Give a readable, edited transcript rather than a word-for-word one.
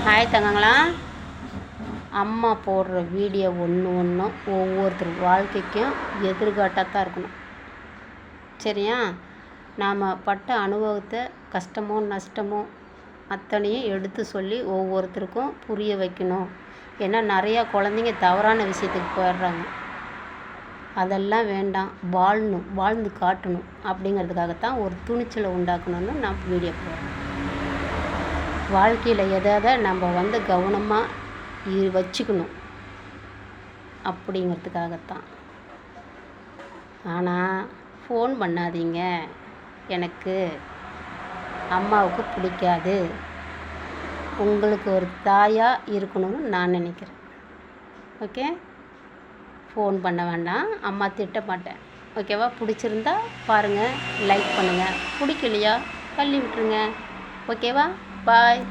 Hi தங்கங்களா. அம்மா போடுற video ஒன்றும் ஒவ்வொருத்தர் வாழ்க்கைக்கும் எதிர்காட்டாக இருக்கணும். சரியா? நாம் பட்ட அனுபவத்தை, கஷ்டமோ நஷ்டமோ அத்தனையும் எடுத்து சொல்லி ஒவ்வொருத்தருக்கும் புரிய வைக்கணும். ஏன்னா நிறையா குழந்தைங்க தவறான விஷயத்துக்கு போயிடுறாங்க. அதெல்லாம் வேண்டாம், வாழ்ந்து காட்டணும் அப்படிங்கிறதுக்காகத்தான் ஒரு துணிச்சலை உண்டாக்கணும்னு நான் வீடியோ போடுறேன். வாழ்க்கையில் எதை நம்ம கவனமாக வச்சுக்கணும் அப்படிங்கிறதுக்காகத்தான். ஆனால் ஃபோன் பண்ணாதீங்க, எனக்கு அம்மாவுக்கு பிடிக்காது, உங்களுக்கு ஒரு தாயாக இருக்கணும்னு நான் நினைக்கிறேன். ஓகே, ஃபோன் பண்ண வேண்டாம், அம்மா திட்ட மாட்டேன். ஓகேவா? பிடிச்சிருந்தா பாருங்கள், லைக் பண்ணுங்கள், பிடிக்கலையா தள்ளி விட்டுருங்க. ஓகேவா? பாய்.